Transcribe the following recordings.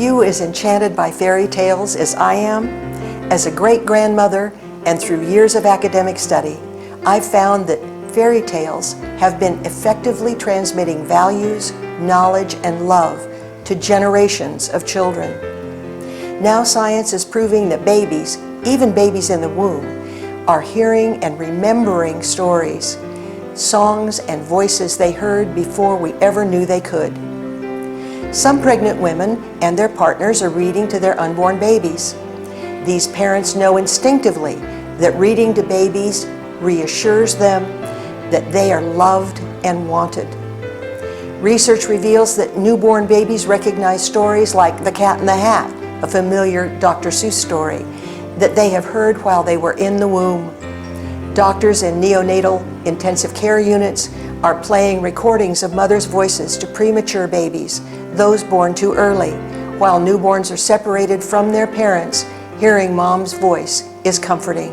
you as enchanted by fairy tales as I am? As a great-grandmother and through years of academic study, I've found that fairy tales have been effectively transmitting values, knowledge, and love to generations of children. Now science is proving that babies, even babies in the womb, are hearing and remembering stories, songs and voices they heard before we ever knew they could. Some pregnant women and their partners are reading to their unborn babies. These parents know instinctively that reading to babies reassures them that they are loved and wanted. Research reveals that newborn babies recognize stories like The Cat in the Hat, a familiar Dr. Seuss story, that they have heard while they were in the womb. Doctors in neonatal intensive care units are playing recordings of mothers' voices to premature babies, those born too early. While newborns are separated from their parents, hearing mom's voice is comforting.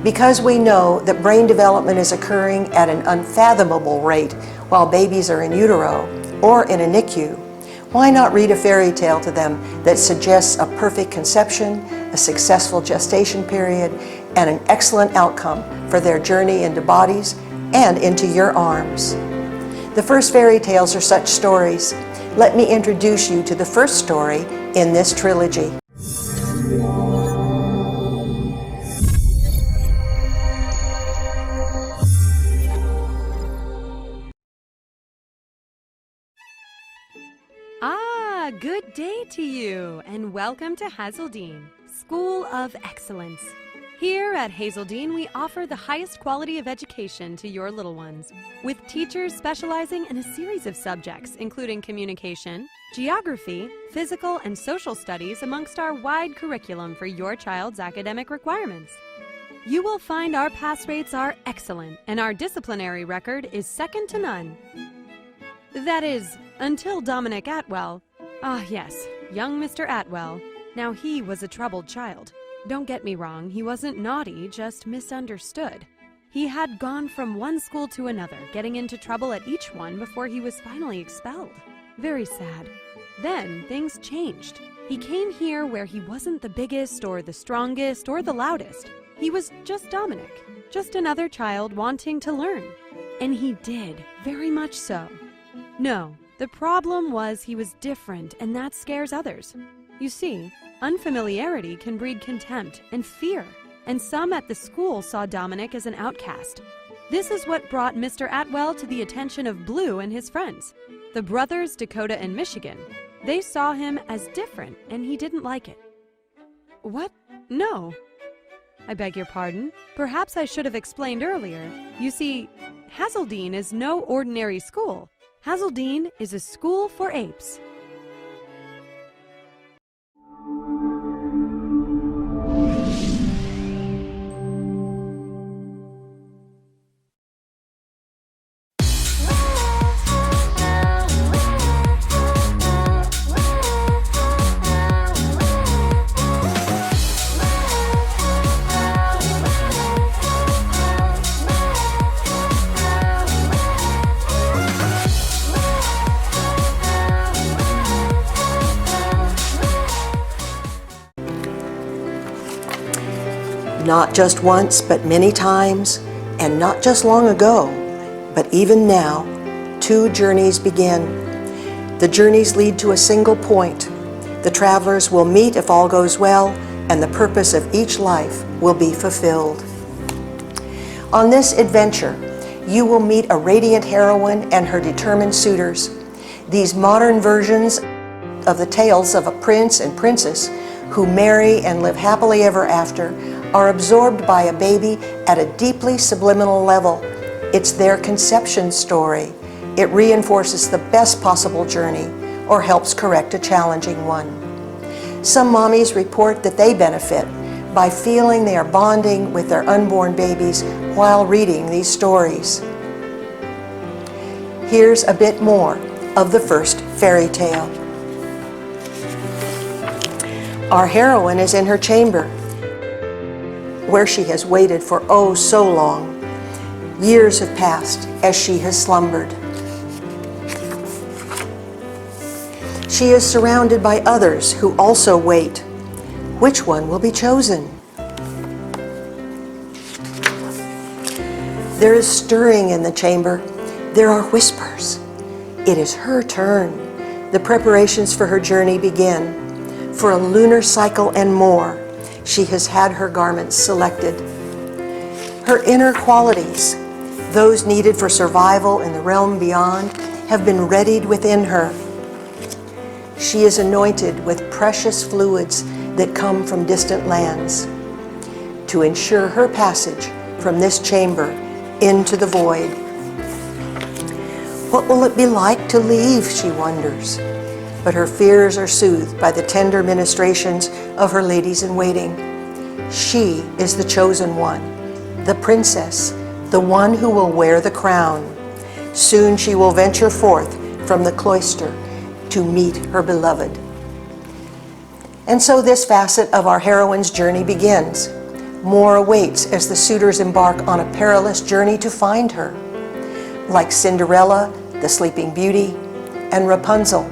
Because we know that brain development is occurring at an unfathomable rate while babies are in utero or in a NICU, why not read a fairy tale to them that suggests a perfect conception, a successful gestation period, and an excellent outcome for their journey into bodies and into your arms? The first fairy tales are such stories. Let me introduce you to the first story in this trilogy. Good day to you, and welcome to Hazeldean, School of Excellence. Here at Hazeldean, we offer the highest quality of education to your little ones, with teachers specializing in a series of subjects, including communication, geography, physical, and social studies amongst our wide curriculum for your child's academic requirements. You will find our pass rates are excellent, and our disciplinary record is second to none. That is, until Dominic Atwell. Ah, yes, young Mr. Atwell. Now, he was a troubled child. Don't get me wrong, he wasn't naughty, just misunderstood. He had gone from one school to another, getting into trouble at each one before he was finally expelled. Very sad. Then, things changed. He came here where he wasn't the biggest or the strongest or the loudest. He was just Dominic, just another child wanting to learn. And he did, very much so. No. The problem was he was different, and that scares others. You see, unfamiliarity can breed contempt and fear, and some at the school saw Dominic as an outcast. This is what brought Mr. Atwell to the attention of Blue and his friends, the brothers Dakota and Michigan. They saw him as different, and he didn't like it. What? No. I beg your pardon. Perhaps I should have explained earlier. You see, Hazeldean is no ordinary school. Hazeldean is a school for apes. Not just once, but many times, and not just long ago, but even now, two journeys begin. The journeys lead to a single point. The travelers will meet if all goes well, and the purpose of each life will be fulfilled. On this adventure, you will meet a radiant heroine and her determined suitors. These modern versions of the tales of a prince and princess who marry and live happily ever after are absorbed by a baby at a deeply subliminal level. It's their conception story. It reinforces the best possible journey or helps correct a challenging one. Some mommies report that they benefit by feeling they are bonding with their unborn babies while reading these stories. Here's a bit more of the first fairy tale. Our heroine is in her chamber, where she has waited for oh so long. Years have passed as she has slumbered. She is surrounded by others who also wait. Which one will be chosen? There is stirring in the chamber. There are whispers. It is her turn. The preparations for her journey begin. For a lunar cycle and more, she has had her garments selected. Her inner qualities, those needed for survival in the realm beyond, have been readied within her. She is anointed with precious fluids that come from distant lands to ensure her passage from this chamber into the void. What will it be like to leave, she wonders, but her fears are soothed by the tender ministrations of her ladies-in-waiting. She is the chosen one, the princess, the one who will wear the crown. Soon she will venture forth from the cloister to meet her beloved. And so this facet of our heroine's journey begins. More awaits as the suitors embark on a perilous journey to find her. Like Cinderella, the Sleeping Beauty, and Rapunzel,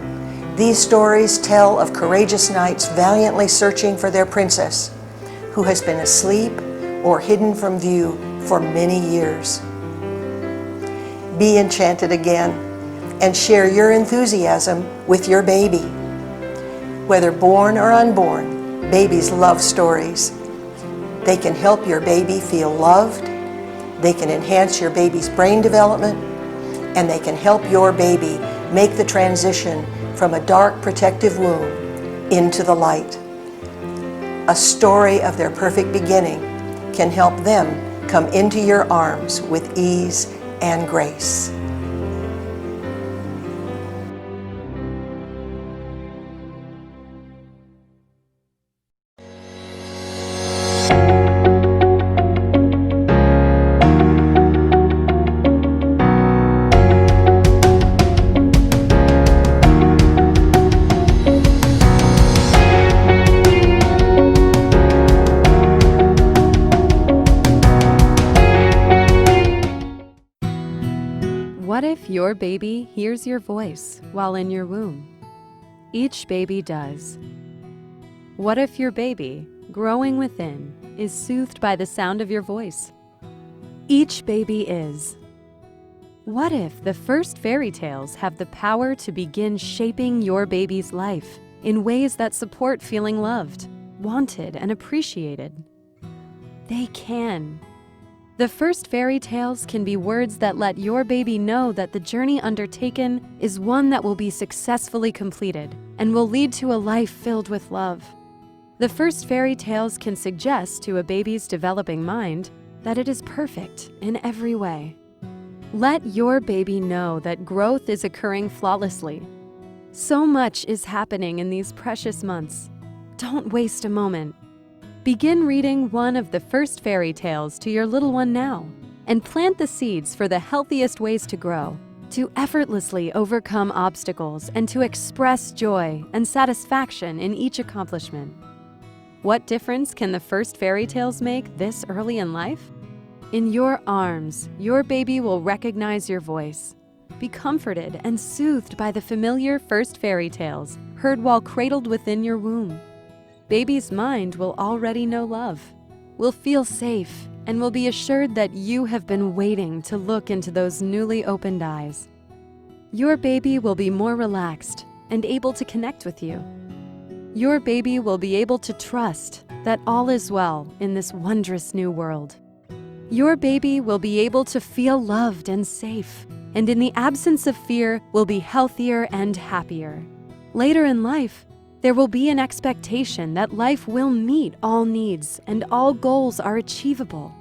these stories tell of courageous knights valiantly searching for their princess, who has been asleep or hidden from view for many years. Be enchanted again and share your enthusiasm with your baby. Whether born or unborn, babies love stories. They can help your baby feel loved, they can enhance your baby's brain development, and they can help your baby make the transition from a dark protective womb into the light. A story of their perfect beginning can help them come into your arms with ease and grace. What if your baby hears your voice while in your womb? Each baby does. What if your baby, growing within, is soothed by the sound of your voice? Each baby is. What if the first fairy tales have the power to begin shaping your baby's life in ways that support feeling loved, wanted, and appreciated? They can. The first fairy tales can be words that let your baby know that the journey undertaken is one that will be successfully completed and will lead to a life filled with love. The first fairy tales can suggest to a baby's developing mind that it is perfect in every way. Let your baby know that growth is occurring flawlessly. So much is happening in these precious months. Don't waste a moment. Begin reading one of the first fairy tales to your little one now and plant the seeds for the healthiest ways to grow, to effortlessly overcome obstacles, and to express joy and satisfaction in each accomplishment. What difference can the first fairy tales make this early in life? In your arms, your baby will recognize your voice. Be comforted and soothed by the familiar first fairy tales heard while cradled within your womb. Baby's mind will already know love, will feel safe, and will be assured that you have been waiting to look into those newly opened eyes. Your baby will be more relaxed and able to connect with you. Your baby will be able to trust that all is well in this wondrous new world. Your baby will be able to feel loved and safe, and in the absence of fear will be healthier and happier. Later in life, there will be an expectation that life will meet all needs and all goals are achievable.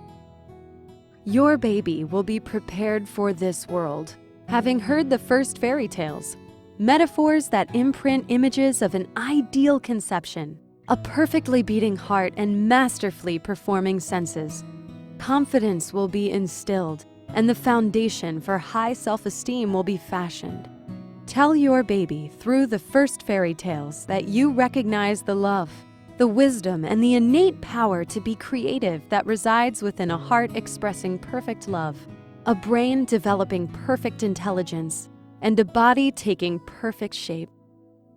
Your baby will be prepared for this world, having heard the first fairy tales, metaphors that imprint images of an ideal conception, a perfectly beating heart and masterfully performing senses. Confidence will be instilled, and the foundation for high self-esteem will be fashioned. Tell your baby through the first fairy tales that you recognize the love, the wisdom, and the innate power to be creative that resides within a heart expressing perfect love, a brain developing perfect intelligence, and a body taking perfect shape.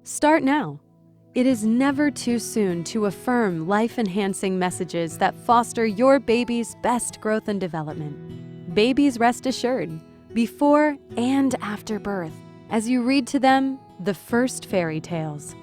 Start now. It is never too soon to affirm life-enhancing messages that foster your baby's best growth and development. Babies rest assured, before and after birth, as you read to them the first fairy tales.